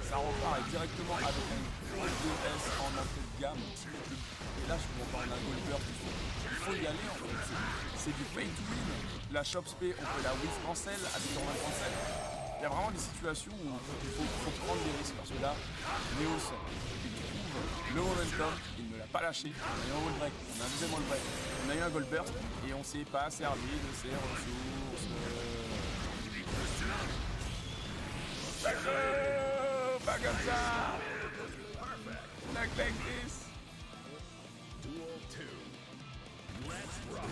Ça repart directement avec un 2S en entrée de gamme. Et là, je comprends pas, on a un Goldberg. Il faut y aller en fait. C'est du pay to win. La Shops Pay, on peut la Wiz cancel avec Roman cancel. Il y a vraiment des situations où il faut prendre des risques. Parce que là, Neos, il trouve le momentum, il ne l'a pas lâché. On a eu un wall break, on a un deuxième wall break, on a eu un Goldberg et on s'est pas servi de ses ressources. Pas comme ça! Not like this! Duel 2. Let's rock.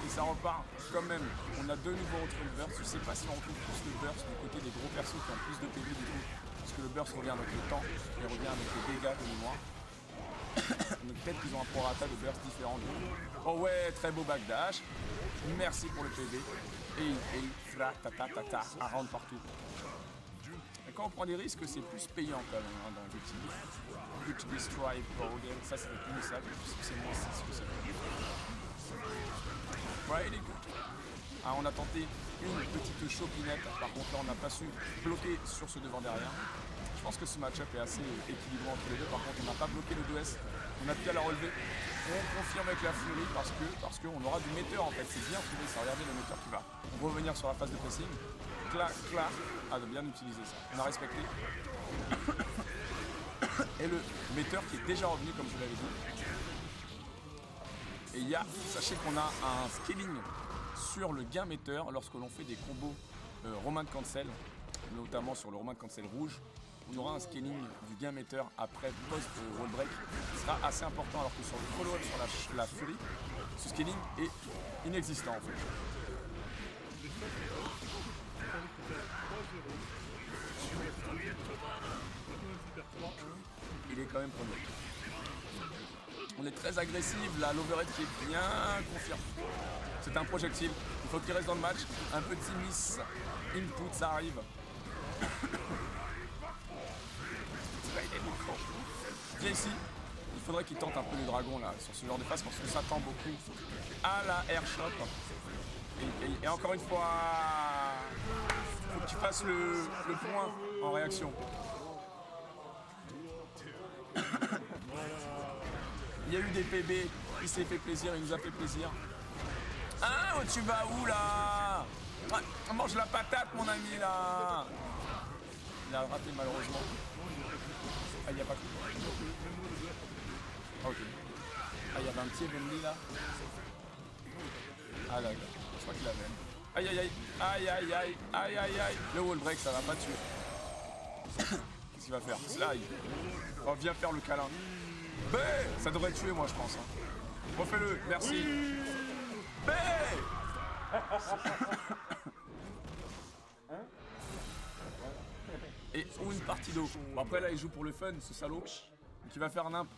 Et ça repart quand même. On a de nouveau retrouvé le burst. Je sais pas si on retrouve plus le burst du côté des gros persos qui ont plus de PV du coup. Parce que le burst revient avec le temps et revient avec les dégâts de mémoire. Donc peut-être qu'ils ont un prorata de burst différent. Oh ouais, très beau backdash. Merci pour le PV. Et fra tata tata, à round partout. Et quand on prend des risques, c'est plus payant quand même hein, dans l'outil. Good Destroy Border, ça c'était punissable, puisque c'est moins 6 que ça. Ouais, il est good. Ah, on a tenté une petite chopinette, par contre là on n'a pas su bloquer sur ce devant derrière. Je pense que ce match-up est assez équilibré entre les deux, par contre on n'a pas bloqué le 2S, on a pu à la relever. On confirme avec la Fury parce qu'on aura du metteur en fait, c'est bien trouvé ça, regardez le metteur qui va revenir sur la phase de pressing. Clac, clac, ah de bien utiliser ça, on a respecté. Et le metteur qui est déjà revenu comme je vous l'avais dit. Et il y a, sachez qu'on a un scaling sur le gain metteur lorsque l'on fait des combos Roman Cancel, notamment sur le Roman Cancel rouge. On aura un scaling du gain metteur après post-wall break qui sera assez important alors que sur le follow-up sur la Fury, ce scaling est inexistant en fait. Il est quand même premier. On est très agressif, là, l'overhead qui est bien confirmé. C'est un projectile, il faut qu'il reste dans le match. Un petit miss input, ça arrive. Viens ici, il faudrait qu'il tente un peu le dragon là, sur ce genre de phase, parce qu'on s'attend beaucoup à la airshot. Et encore une fois, faut que tu fasses le point en réaction. Il y a eu des PB, il s'est fait plaisir, il nous a fait plaisir. Ah, tu vas où là? Mange la patate mon ami là. Il a raté malheureusement. Ah, il n'y a pas que. Ok. Ah, il y avait un petit Evenly là. Ah là, je crois qu'il avait. Aïe aïe aïe, aïe aïe aïe, aïe aïe aïe. Le wall break ça va pas tuer. Qu'est-ce qu'il va faire? Slide. Oh, viens faire le câlin. B! Ça devrait tuer moi je pense. Hein. Refais-le, merci. B! Et une partie d'eau. Bon, après là il joue pour le fun ce salaud. Donc il va faire un imp.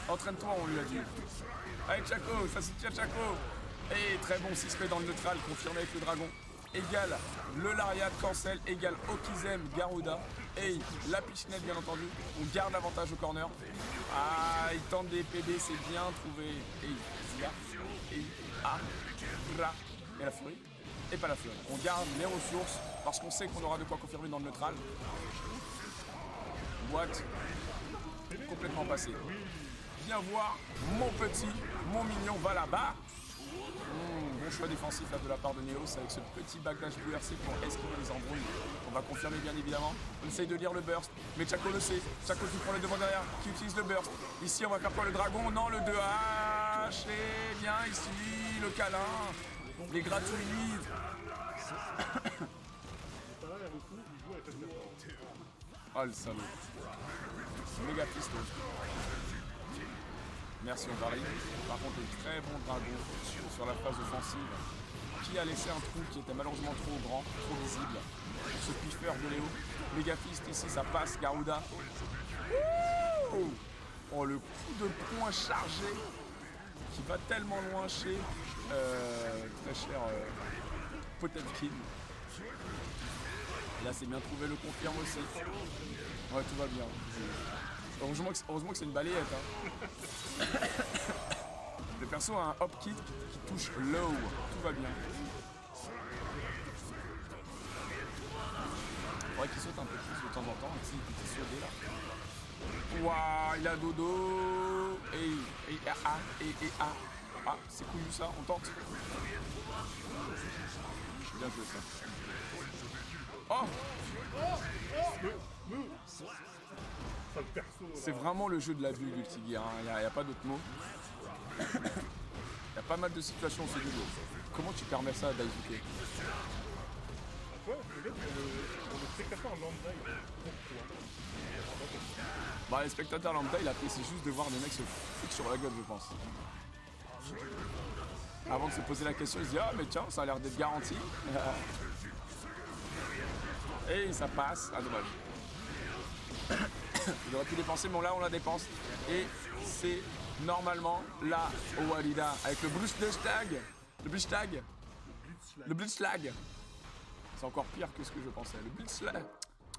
Entraîne-toi on lui a dit. Allez Chaco, ça se tient Chaco. Et très bon 6P dans le neutral, confirmé avec le dragon. Égal le Lariat, cancel, égal Okizem, Garuda. Et la pichenette bien entendu. On garde l'avantage au corner. Ah, il tente des PB, c'est bien trouvé. Et Zia, et A, Ra, et la Fury. Et pas la Fury. On garde les ressources parce qu'on sait qu'on aura de quoi confirmer dans le neutral. What? Complètement passé. Viens voir mon petit, mon mignon va là-bas. Bon choix défensif là de la part de Neos avec ce petit backdash WRC pour esquiver les embrouilles. On va confirmer bien évidemment. On essaye de lire le burst, mais Chaco le sait. Chaco qui prend le devant derrière, qui utilise le burst. Ici on va faire quoi le dragon? Non, le 2H. Et bien ici, le câlin. Les gratuits. Oh le salaud. Méga pisto. Merci on varie. Par contre un très bon dragon sur la phase offensive qui a laissé un trou qui était malheureusement trop grand, trop visible. Ce piffeur de Léo. Méga fist ici ça passe, Garuda. Oh le coup de poing chargé qui va tellement loin chez très cher Potemkin. Et là c'est bien trouvé, le confirme aussi. Ouais tout va bien. Heureusement que c'est une balayette. Hein. Le perso a un hop kick qui touche low. Tout va bien. Faudrait qu'il saute un peu plus de temps en temps. Un petit sauté là. Waouh, il a dodo. Ah, c'est couillu ça, on tente. Bien joué ça. Oh, c'est vraiment le jeu de la bulle, Guilty Gear, il n'y a pas d'autre mot. Il y a pas mal de situations au niveau. Comment tu permets ça à Daisuke? Ouais, peut-être pour le spectateur lambda, pourquoi? Bah, les spectateurs lambda, il apprécie juste de voir des mecs se foutre sur la gueule, je pense. Avant de se poser la question, il se dit ah mais tiens, ça a l'air d'être garanti. Et ça passe. Ah dommage. Il aurait pu dépenser, mais là on la dépense. Et c'est normalement là au Walida avec le Blitzschlag. Le Blitzschlag. C'est encore pire que ce que je pensais. Le Blitzschlag.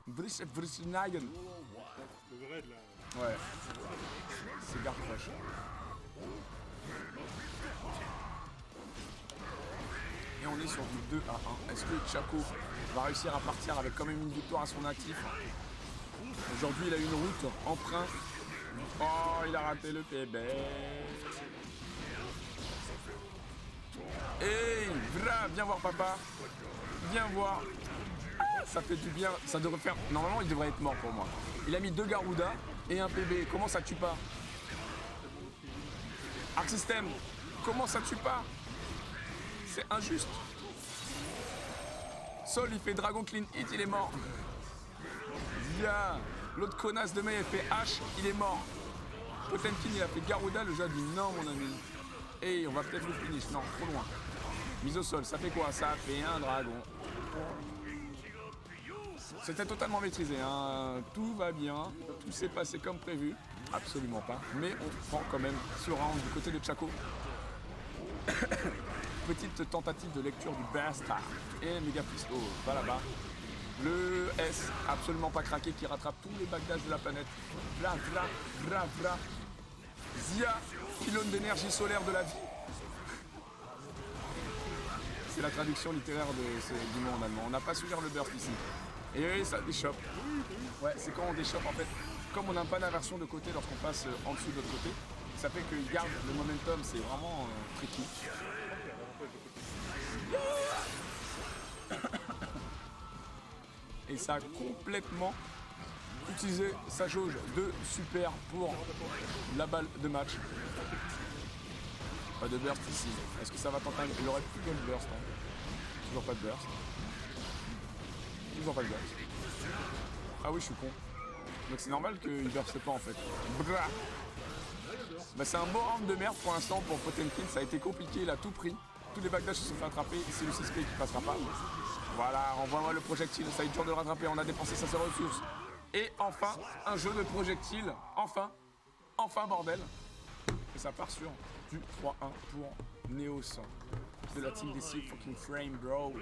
Blitzschlag. Le vrai de la... Ouais. C'est garde crush. Et on est sur du 2-1. Est-ce que Chaco va réussir à partir avec quand même une victoire à son actif? Aujourd'hui, il a une route emprunt. Oh, il a raté le PB. Hey, viens voir papa. Viens voir. Ça fait du bien. Ça devrait faire... Normalement, il devrait être mort pour moi. Il a mis 2 Garuda et un PB. Comment ça tue pas? Arc System. Comment ça tue pas? C'est injuste. Sol, il fait Dragon Clean Hit, il est mort. Yeah. L'autre connasse de Mei, il fait H, il est mort. Potemkin, il a fait Garuda, le jeu a dit non, mon ami. Et on va peut-être le finish. Non, trop loin. Mise au sol, ça fait quoi? Ça fait un dragon. C'était totalement maîtrisé, hein. Tout va bien. Tout s'est passé comme prévu. Absolument pas. Mais on prend quand même ce round du côté de Chaco. Petite tentative de lecture du Basta. Et Megapisto va là-bas. Le S, absolument pas craqué, qui rattrape tous les bagdages de la planète. Vra. Zia, pylône d'énergie solaire de la vie. C'est la traduction littéraire du mot en allemand. On n'a pas su lire le burst ici. Et oui, ça déchoppe. Ouais, c'est quand on déchoppe en fait. Comme on n'a pas d'inversion de côté lorsqu'on passe en dessous de l'autre côté, ça fait qu'il garde le momentum, c'est vraiment tricky. Et ça a complètement utilisé sa jauge de super pour la balle de match. Pas de burst ici. Est-ce que ça va tenter? Il aurait plus de burst. Hein. Toujours pas de burst. Toujours pas de burst. Ah oui, je suis con. Donc c'est normal qu'il burste pas en fait. Bah, c'est un beau round de merde pour l'instant pour Potemkin. Ça a été compliqué, il a tout pris. Tous les bagdages se sont fait attraper. C'est le 6P qui passera pas. Voilà, renvoie-moi le projectile. Ça va être dur de le rattraper. On a dépensé sa seule ressource. Et enfin, un jeu de projectiles. Enfin, bordel. Et ça part sur du 3-1 pour Neos de la team des 6 fucking frame, bro.